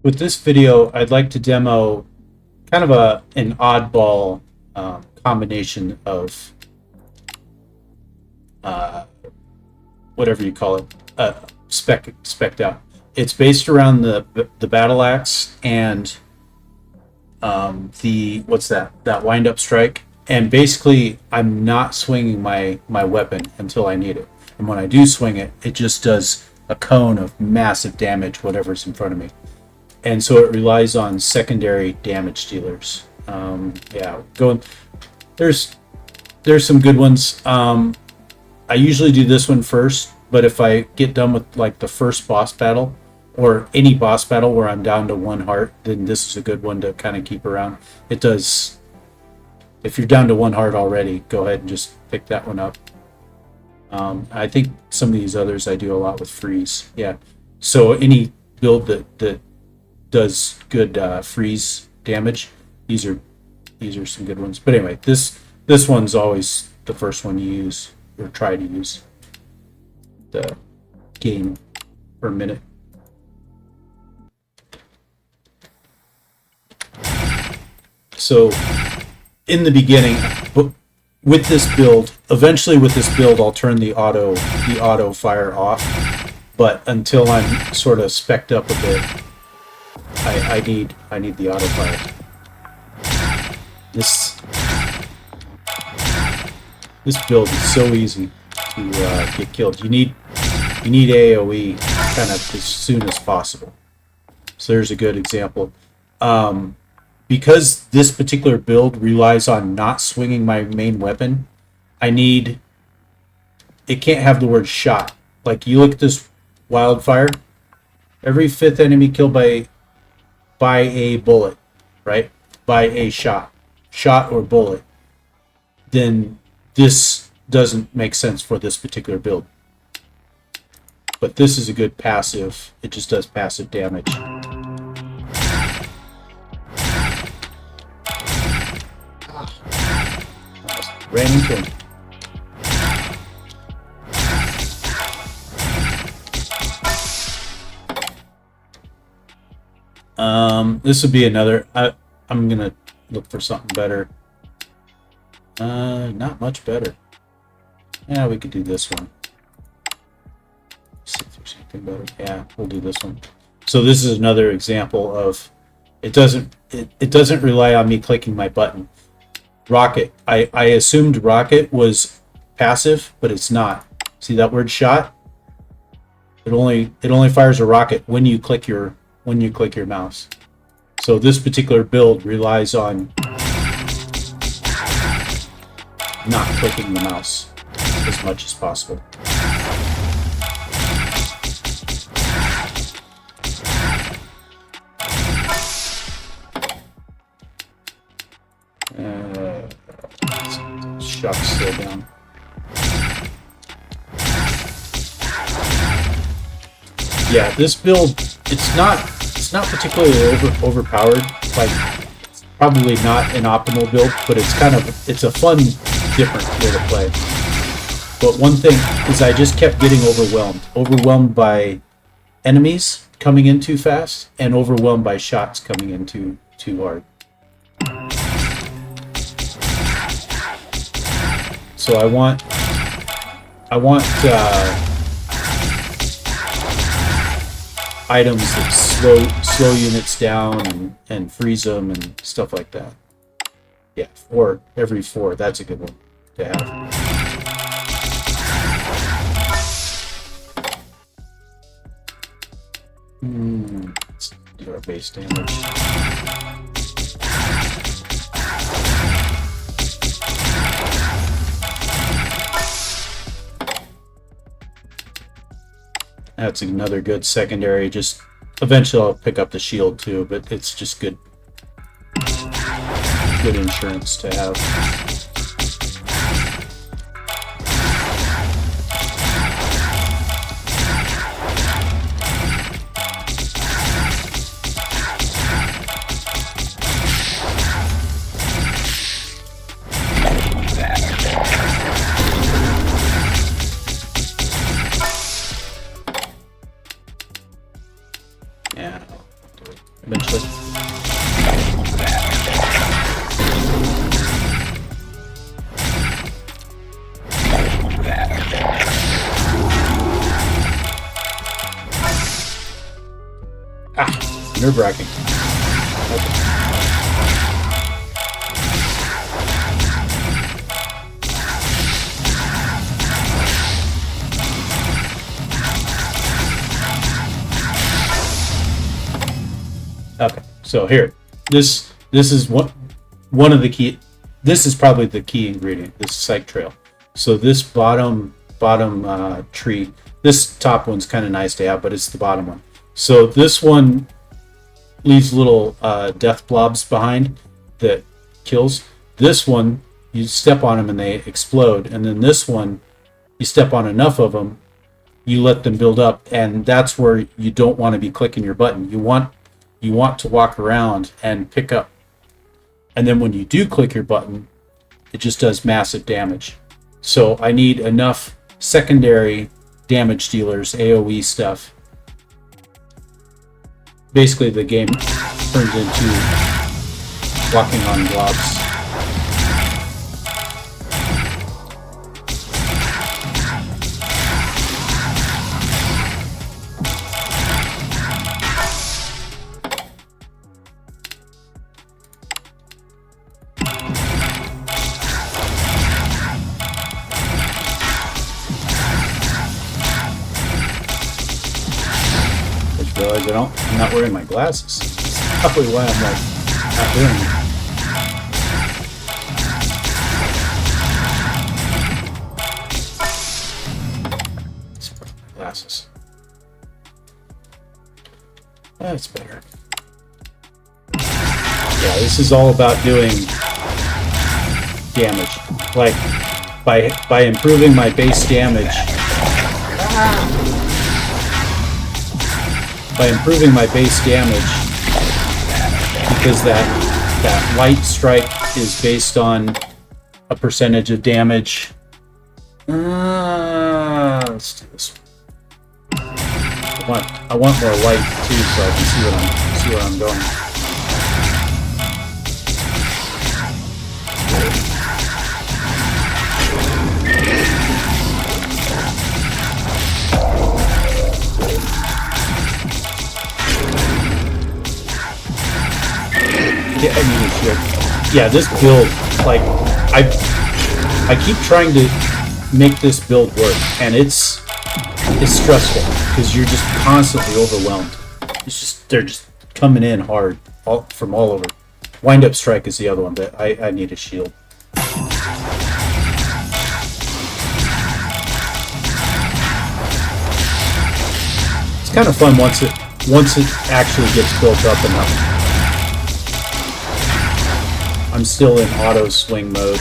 With this video, I'd like to demo kind of an oddball combination of uh, whatever you call it, spec out. It's based around the battle axe and the what's that wind up strike. And basically, I'm not swinging my weapon until I need it. And when I do swing it, it just does a cone of massive damage, whatever's in front of me. And so it relies on secondary damage dealers. Yeah, going. There's some good ones. I usually do this one first, but if I get done with like the first boss battle or any boss battle where I'm down to one heart, then this is a good one to kind of keep around. It does. If you're down to one heart already, go ahead and just pick that one up. I think some of these others I do a lot with freeze. Yeah. So any build that does good freeze damage, these are some good ones. But anyway, this one's always the first one you use or try to use. The game per minute. So in the beginning, with this build, eventually with this build, I'll turn the auto fire off. But until I'm sort of spec'd up a bit, I need the auto fire. This build is so easy to get killed. You need AOE kind of as soon as possible. So there's a good example. Because this particular build relies on not swinging my main weapon, it can't have the word shot. Like you look at this wildfire, every 5th enemy killed by a bullet, right? By a shot or bullet, then this doesn't make sense for this particular build. But this is a good passive. It just does passive damage. Ran into him. This would be another. I'm gonna look for something better. Not much better. Yeah, we could do this one. See if there's anything better. Yeah, we'll do this one. So this is another example of it doesn't rely on me clicking my button. Rocket. I assumed rocket was passive, but it's not. See that word shot? It only fires a rocket when you click your mouse. So this particular build relies on not clicking the mouse as much as possible. Shock slow down. Yeah, this build it's not particularly overpowered. Like it's probably not an optimal build, but it's a fun, different way to play. But one thing is I just kept getting overwhelmed by enemies coming in too fast and overwhelmed by shots coming in too hard. So I want items that slow units down and freeze them and stuff like that. Yeah, every 4. That's a good one to have. Let's do our base damage. That's another good secondary. Just eventually I'll pick up the shield too, but it's just good insurance to have. eventually. Ah, nerve-wracking. Okay, so here, this is one of the key. This is probably the key ingredient. This psych trail. So this bottom tree, this top one's kind of nice to have, but it's the bottom one. So this one leaves little death blobs behind that kills. This one, you step on them and they explode, and then this one, you step on enough of them, you let them build up, and that's where you don't want to be clicking your button. You want to walk around and pick up. And then when you do click your button, it just does massive damage. So I need enough secondary damage dealers, AoE stuff. Basically, the game turns into walking on blobs. Realize I'm not wearing my glasses. That's probably why I'm like not doing it. Let's put on my glasses. That's better. Yeah, this is all about doing damage. Like by improving my base damage. By improving my base damage, because that light strike is based on a percentage of damage. Let's do this one. I want more light too, so I can see where I'm going. Yeah, I need a shield. Yeah, this build, like, I keep trying to make this build work, and it's stressful because you're just constantly overwhelmed. They're just coming in hard from all over. Wind up strike is the other one, but I need a shield. It's kind of fun once it actually gets built up enough. I'm still in auto swing mode.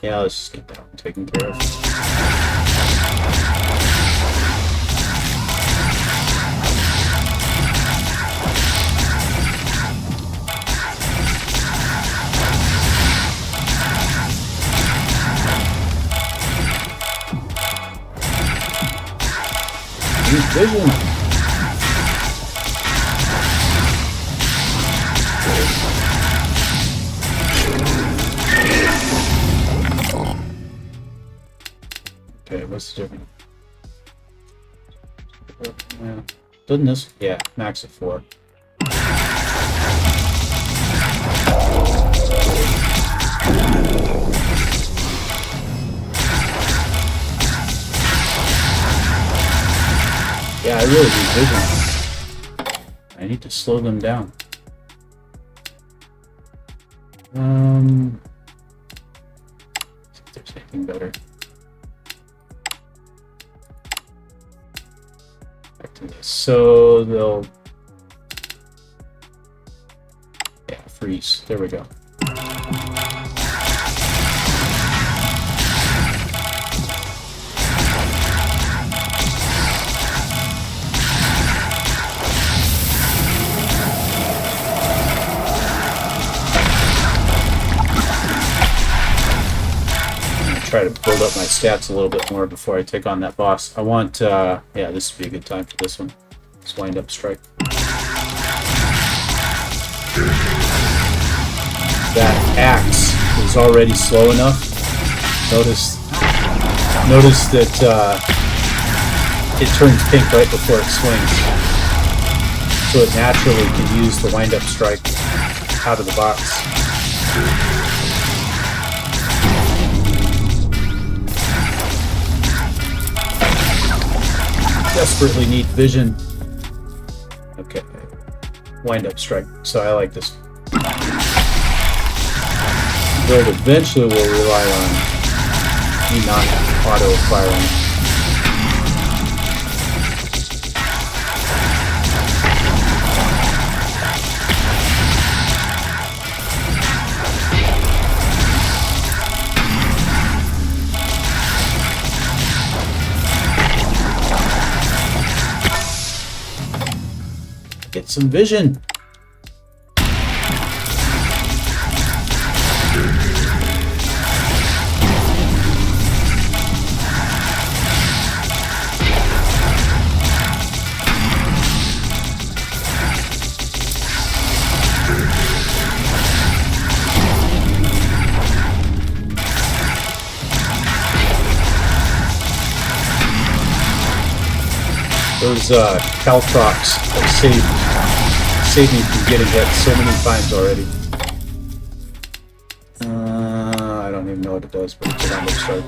Yeah, let's just get that one taken care of. Vision. Okay, what's the difference? Doesn't this? Yeah, max of 4. Yeah, I really do vision. I need to slow them down. See if there's anything better. Back to this. So they'll, yeah, freeze. There we go. try to build up my stats a little bit more before I take on that boss. I want, yeah, this would be a good time for this one. Let's wind up strike. That axe is already slow enough. Notice that it turns pink right before it swings. So it naturally can use the wind up strike out of the box. Desperately need vision. Okay. Wind up strike. So I like this. Build eventually will rely on me not auto firing. Get some vision. Those Caltrops have saved me from getting hit so many times already. I don't even know what it does, but it's a wind up strike.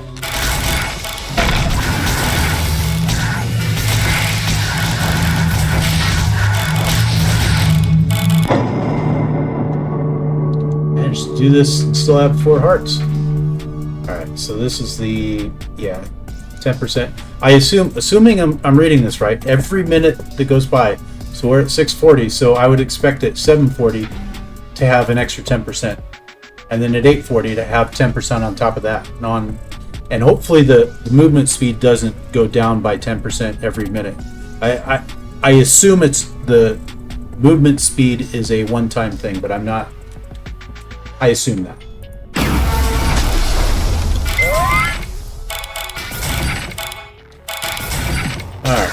Managed to do this and still have 4 hearts. Alright, so this is the, yeah, 10%. Assuming I'm reading this right, every minute that goes by, so we're at 640, so I would expect at 740 to have an extra 10%. And then at 840 to have 10% on top of that. And hopefully the movement speed doesn't go down by 10% every minute. I assume it's the movement speed is a one-time thing, but I'm not. I assume that. Alright.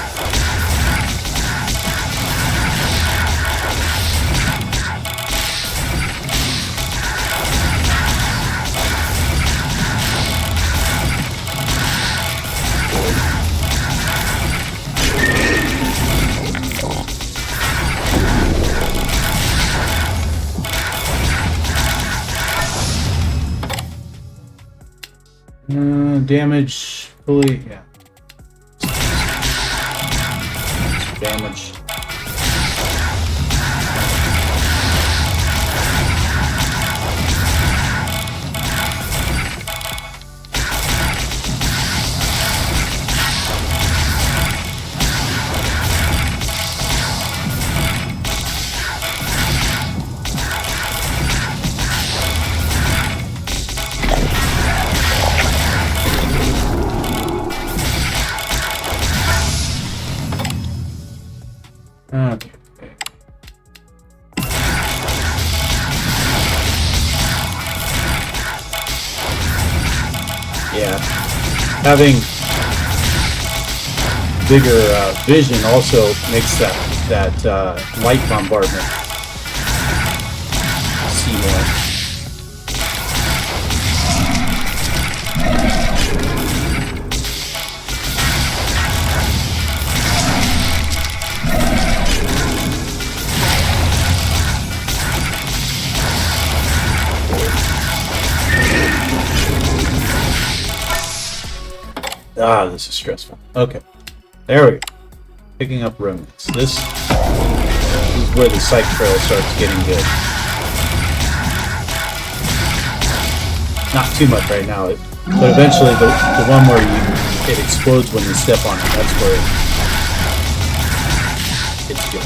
Damage fully, yeah. Damage. Okay. Yeah, having bigger vision also makes that light bombardment see more. Ah, this is stressful. Okay, there we go. Picking up remnants. This is where the psych trail starts getting good. Not too much right now, but eventually the one where it explodes when you step on it, that's where it's good.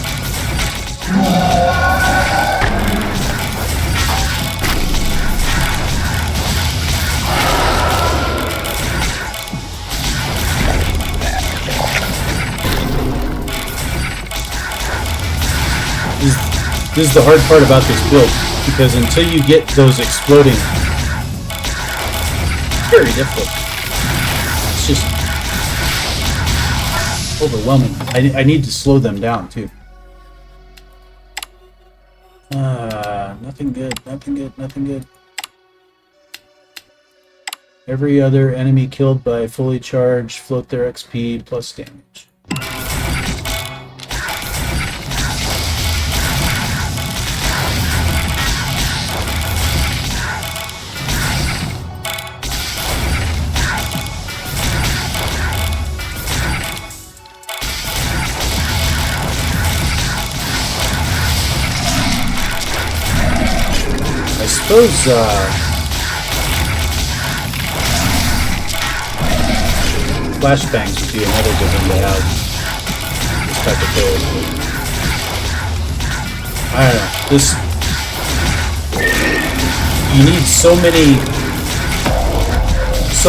This is the hard part about this build, because until you get those exploding very difficult. It's just overwhelming. I need to slow them down too. Nothing good, nothing good, nothing good. Every other enemy killed by fully charged, float their XP plus damage. I suppose, flashbangs would be another good one to have. This type of build. I don't know. This... You need so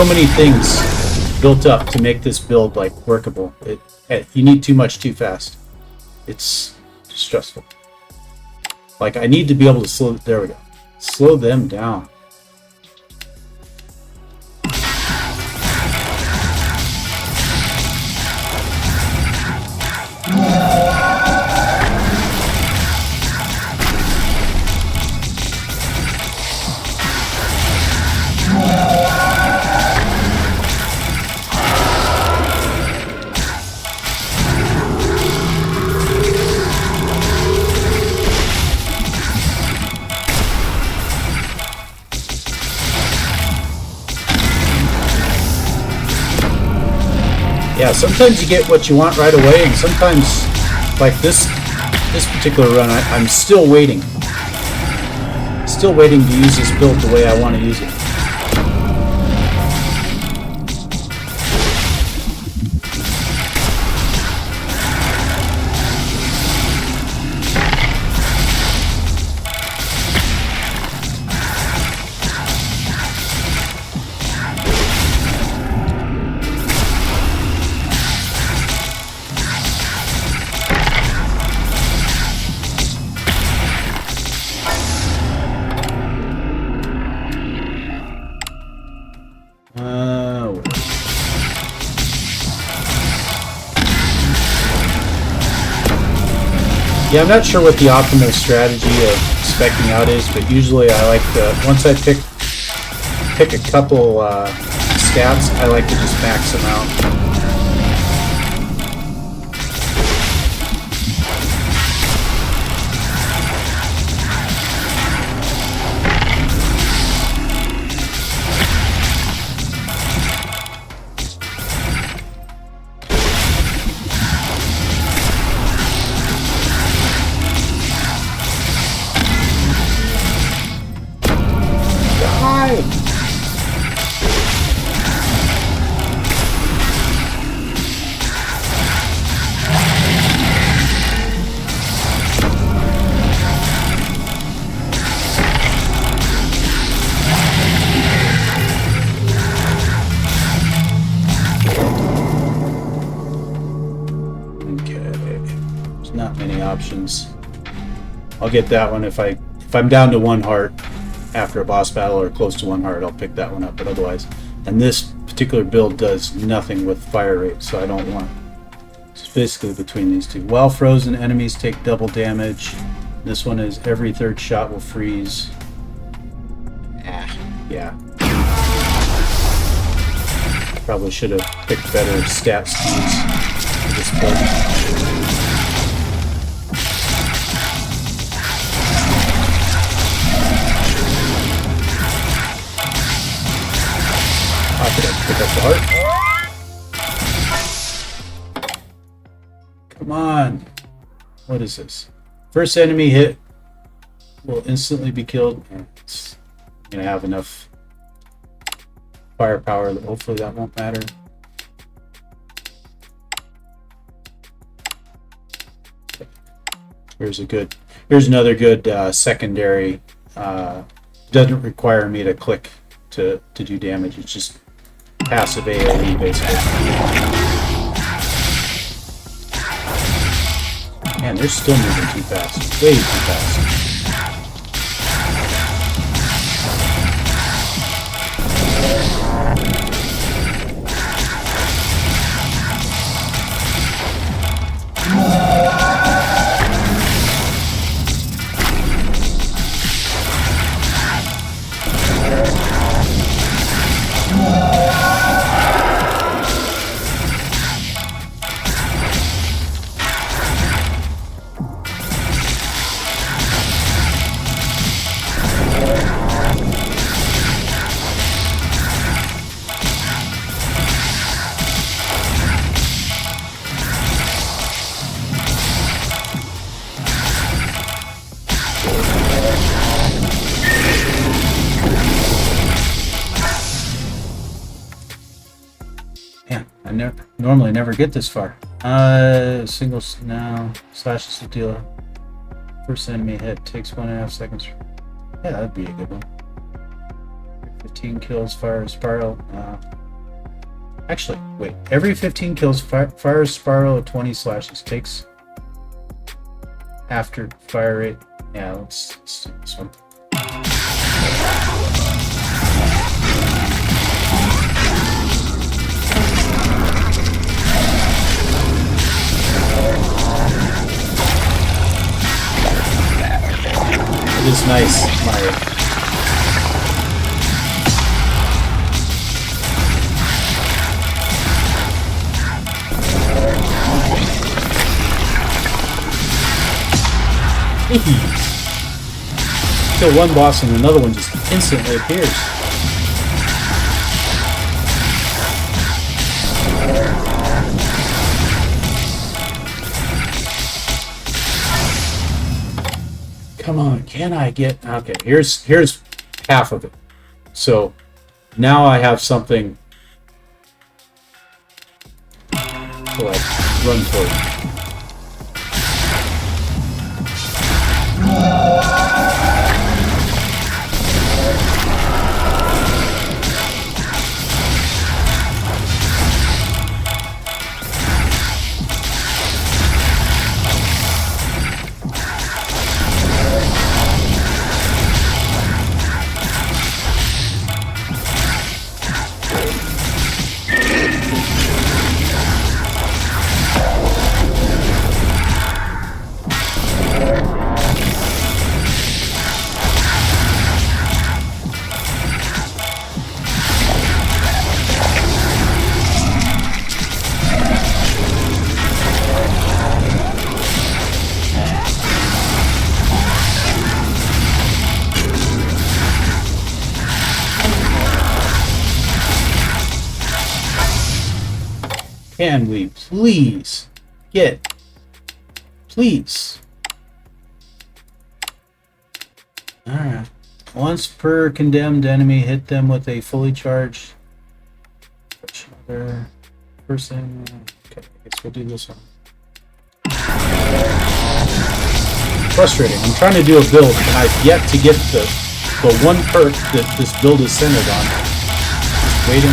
many things built up to make this build, like, workable. You need too much too fast. It's stressful. Like, I need to be able to slow... There we go. Slow them down. Yeah, sometimes you get what you want right away, and sometimes, like this particular run, I'm still waiting. Still waiting to use this build the way I want to use it. Yeah, I'm not sure what the optimal strategy of speccing out is, but usually I like to, once I pick a couple stats, I like to just max them out. Options. I'll get that one if I'm down to 1 heart after a boss battle or close to 1 heart. I'll pick that one up, but otherwise, and this particular build does nothing with fire rate, so I don't want. It's basically between these two. While frozen, enemies take double damage. This one is every 3rd shot will freeze. Yeah. Probably should have picked better stat schemes for this build. Pick up the heart. Come on. What is this? First enemy hit will instantly be killed. It's gonna have enough firepower that hopefully that won't matter. Here's another good secondary. Doesn't require me to click to do damage. It's just passive AoE, basically. Man, they're still moving too fast. Way too fast. normally never get this far. Single now slashes the dealer. First enemy hit takes 1.5 seconds. Yeah, that'd be a good one. 15 kills, fire a spiral. Actually, wait. Every 15 kills, fire a spiral of 20 slashes. Takes after fire rate. Yeah, let's do this one. It is nice, my kill one boss and another one just instantly appears. Come on, can I get... Okay, here's half of it. So now I have something to like run for. Can we please get, please? Alright. Once per condemned enemy, hit them with a fully charged other person. Okay, I guess we'll do this one. Frustrating. I'm trying to do a build and I've yet to get the one perk that this build is centered on. Just waiting.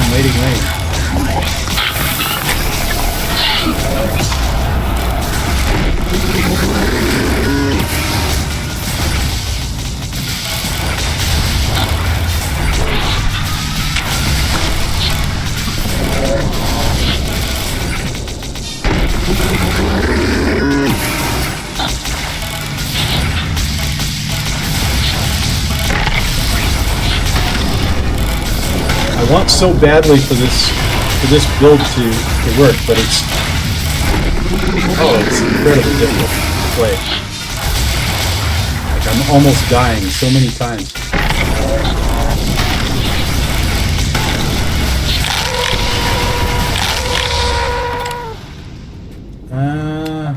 I want so badly for this build to work, but it's incredibly difficult to play. Like I'm almost dying so many times.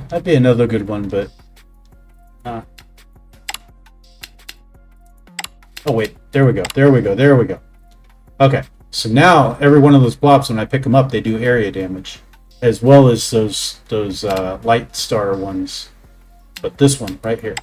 That'd be another good one, but oh wait, there we go. Okay, so now every one of those blobs, when I pick them up, they do area damage, as well as those light star ones. But this one right here.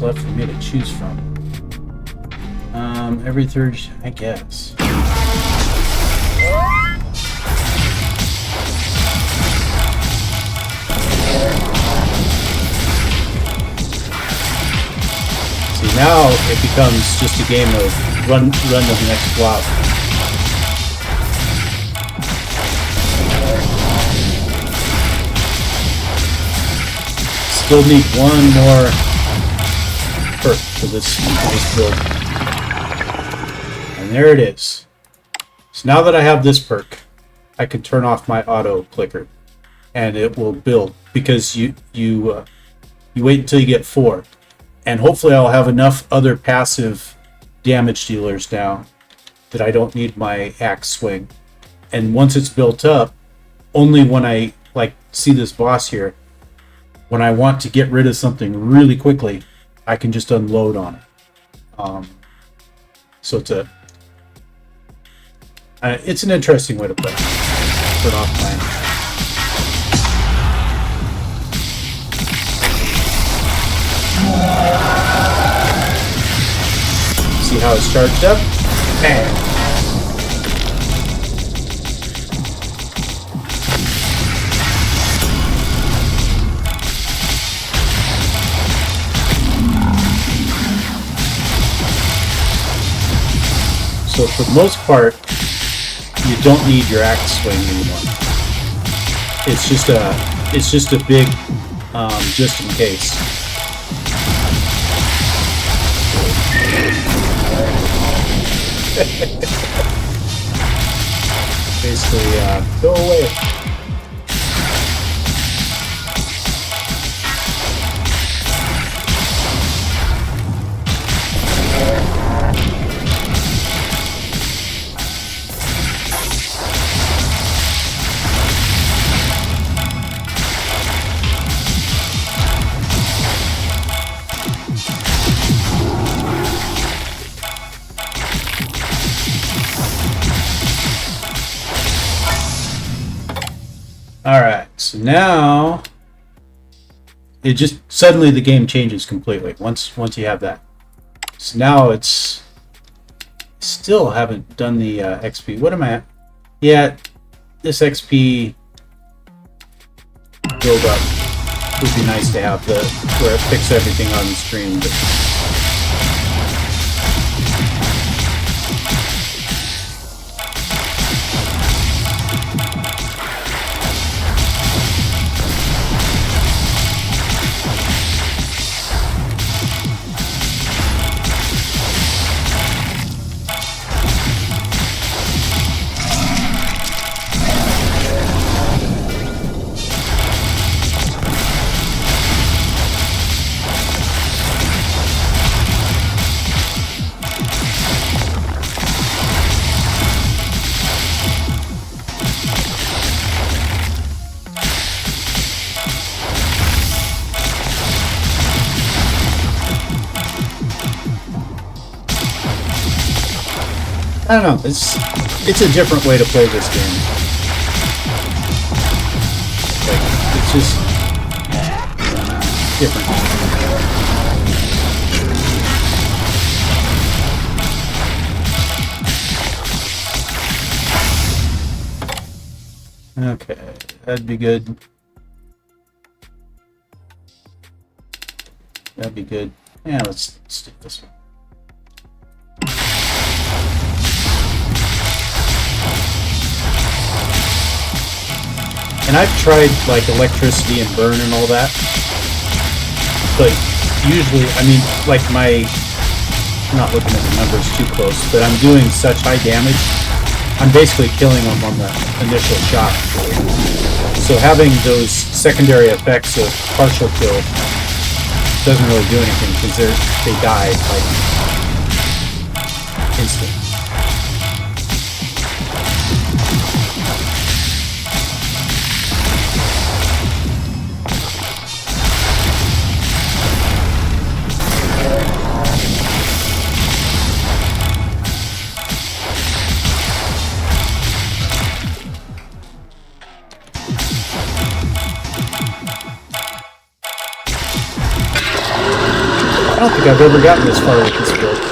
Left for me to choose from. Every third, I guess. See, now it becomes just a game of run to the next block. Still need one more perk for this build. And there it is. So now that I have this perk, I can turn off my auto clicker, and it will build, because you wait until you get 4, and hopefully I'll have enough other passive damage dealers now that I don't need my axe swing. And once it's built up, only when I see this boss here, when I want to get rid of something really quickly, I can just unload on it. So it's an interesting way to play. Turn off mine. See how it's charged up? Bam! So for the most part, you don't need your axe swing anymore. It's just a big just in case. Basically, go away. Alright, so now it just suddenly the game changes completely once you have that. So now it's still haven't done the XP. What am I at? Yeah, this XP build up would be nice to have, where it picks everything on the screen. But I don't know. It's a different way to play this game. It's just different. Okay, that'd be good. That'd be good. Yeah, let's do this one. And I've tried electricity and burn and all that, but usually, I mean, I'm not looking at the numbers too close, but I'm doing such high damage, I'm basically killing them on the initial shot. So having those secondary effects of partial kill doesn't really do anything, because they die instant. I don't think I've ever gotten this far with this build.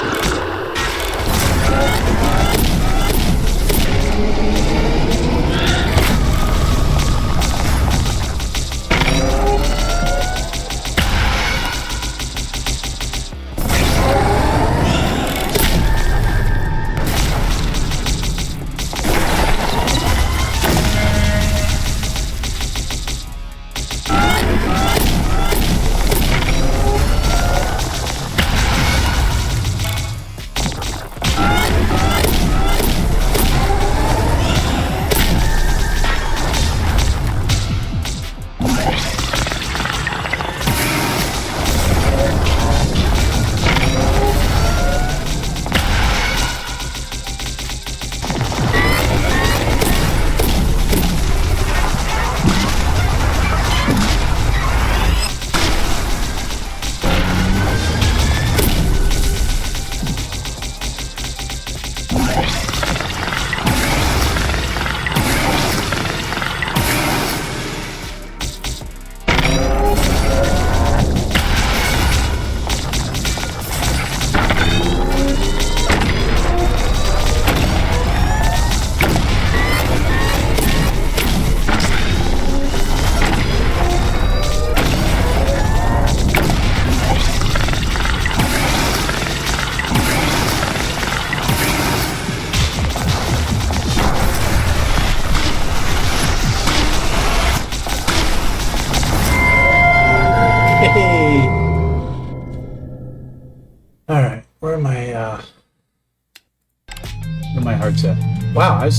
Yay! Alright, where are my hearts at? Wow, I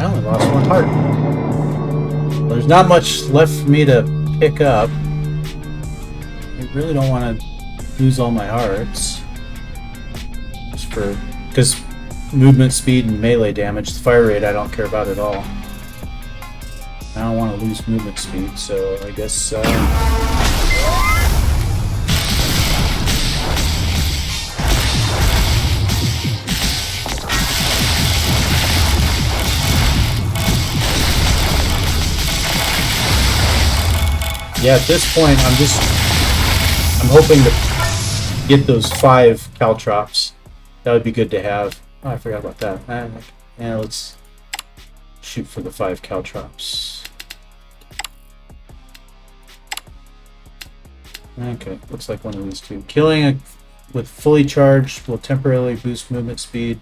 only lost one heart. Well, there's not much left for me to pick up. I really don't want to lose all my hearts. Because movement speed and melee damage, the fire rate I don't care about at all. I don't want to lose movement speed, so I guess yeah, at this point I'm hoping to get those 5 caltrops. That would be good to have. Oh, I forgot about that. Yeah, let's shoot for the 5 caltrops. Okay, looks like one of these two. Killing with fully charged will temporarily boost movement speed.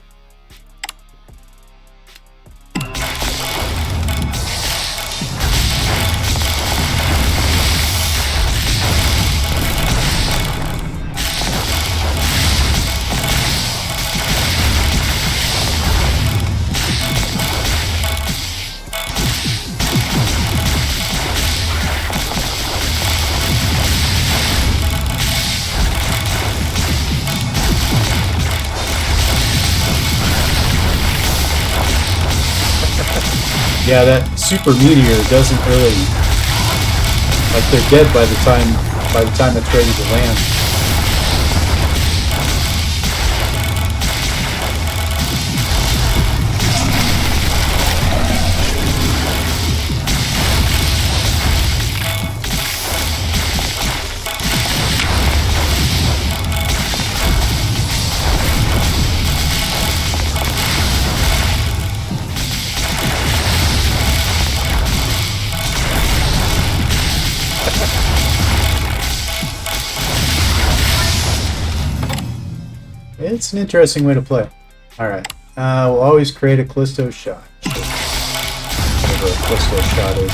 Yeah, that super meteor doesn't really, like, they're dead by the time it's ready to land. It's an interesting way to play. Alright. We'll always create a Callisto shot. Whatever a Callisto shot is.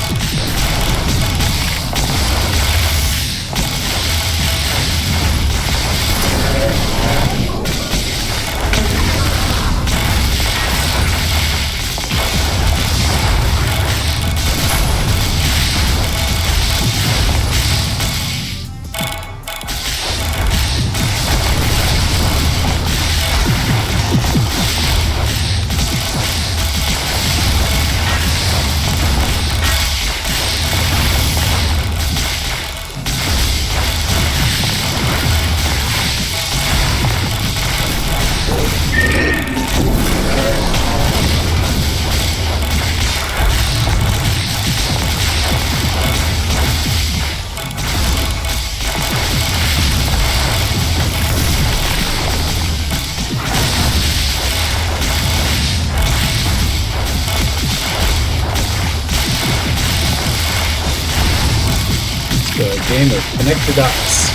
Game of connect the dots.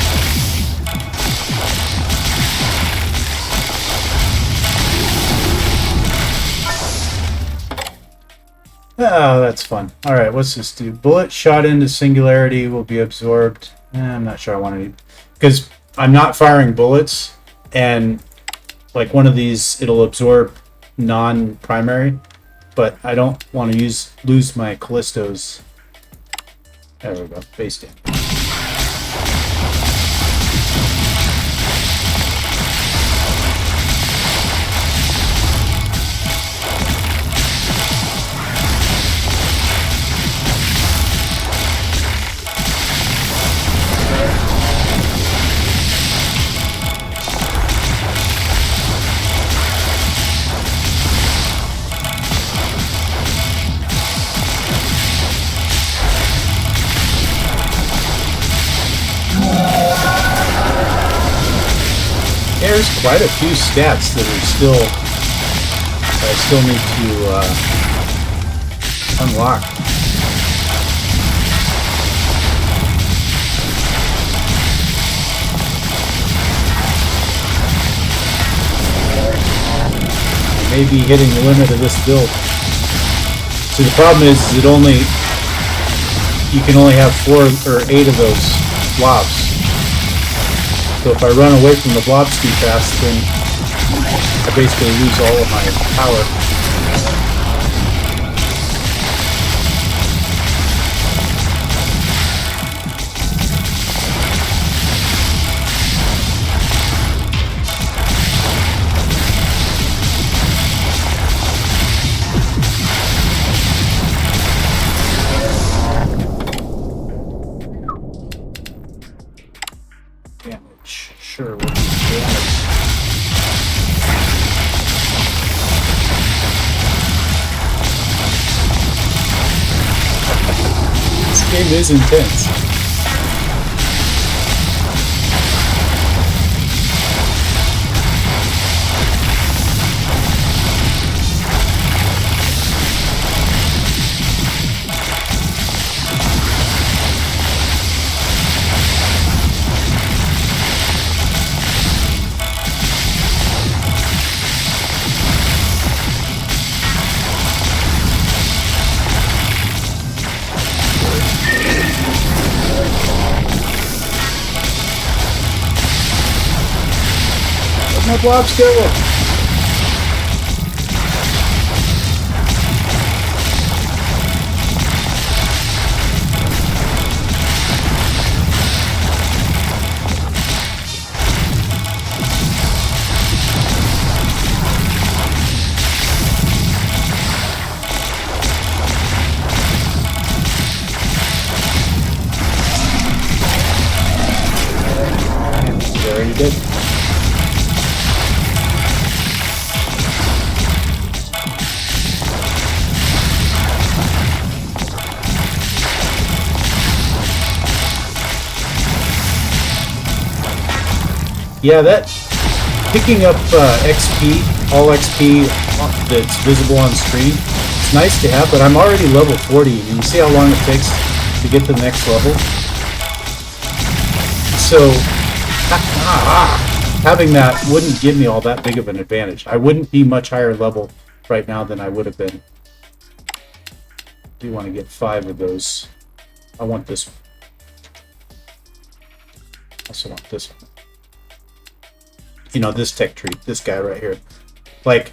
Oh, that's fun. Alright, what's this do? Bullet shot into singularity will be absorbed. I'm not sure I want to, because I'm not firing bullets, and like one of these, it'll absorb non-primary, but I don't want to lose my Callistos. There we go, base damage. There's quite a few stats that are I still need to unlock. I may be hitting the limit of this build. So the problem is you can only have 4 or 8 of those blobs. So if I run away from the blobs too fast, then I basically lose all of my power. Damage. Sure, we'll do damage. This game is intense. My blobs go. You already did. Yeah, that picking up XP, all XP that's visible on screen, it's nice to have, but I'm already level 40, and you see how long it takes to get to the next level? So, having that wouldn't give me all that big of an advantage. I wouldn't be much higher level right now than I would have been. I do want to get 5 of those. I want this one. I also want this one. You know, this tech tree, this guy right here. Like,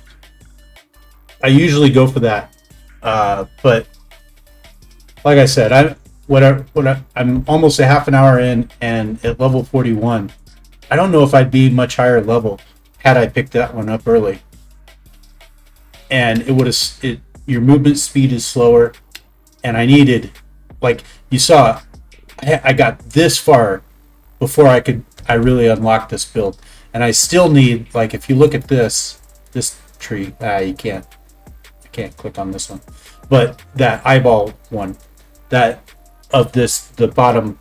I usually go for that, but like I said, I'm almost a half an hour in, and at level 41, I don't know if I'd be much higher level had I picked that one up early. And it would have, your movement speed is slower, and I needed, like you saw, I got this far before I really unlocked this build. And I still need, like, if you look at this tree, I can't click on this one, but that eyeball one, that of this, the bottom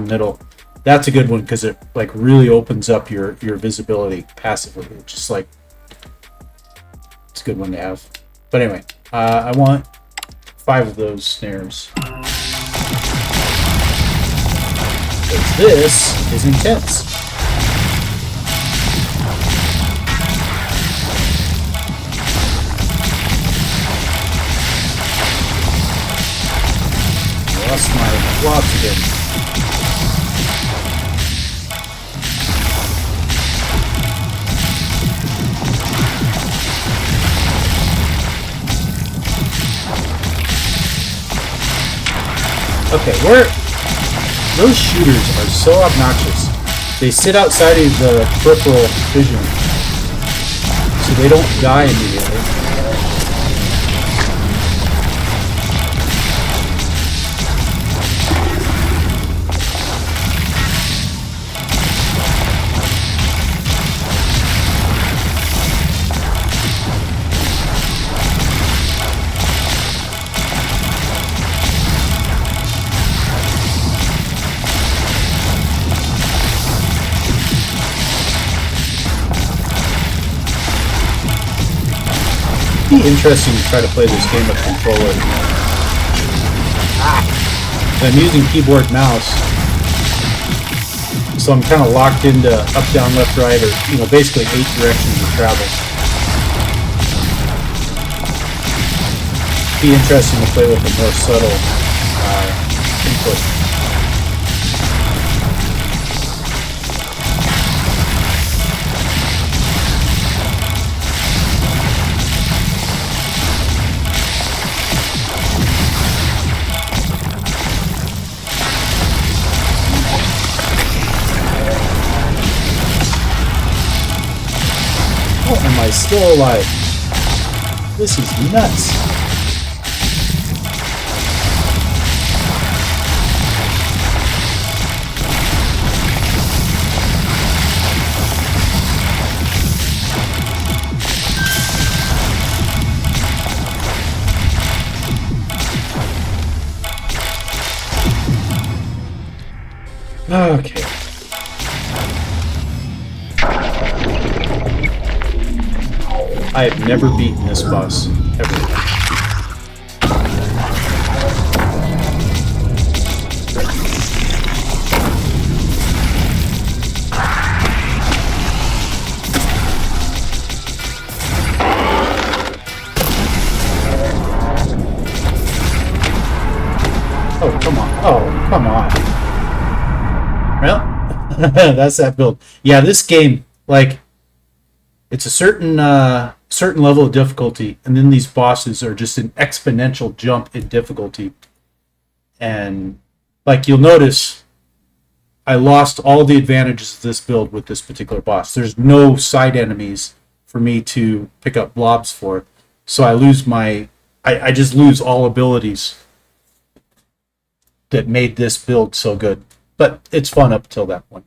middle, that's a good one because it like really opens up your visibility passively. It's just like, it's a good one to have. But anyway, I want 5 of those snares. Because this is intense. Lost my blobs again. Okay, those shooters are so obnoxious. They sit outside of the peripheral vision, so they don't die immediately. Interesting to try to play this game with controller. I'm using keyboard mouse, so I'm kind of locked into up, down, left, right, or basically 8 directions of travel. Be interesting to play with a more subtle input. guy's still alive. This is nuts. Okay. I have never beaten this boss, ever. Oh, come on. Oh, come on. Well, that's that build. Yeah, this game, like, it's a certain certain level of difficulty, and then these bosses are just an exponential jump in difficulty. And like you'll notice, I lost all the advantages of this build with this particular boss. There's no side enemies for me to pick up blobs for, so I lose my I just lose all abilities that made this build so good. But it's fun up till that point.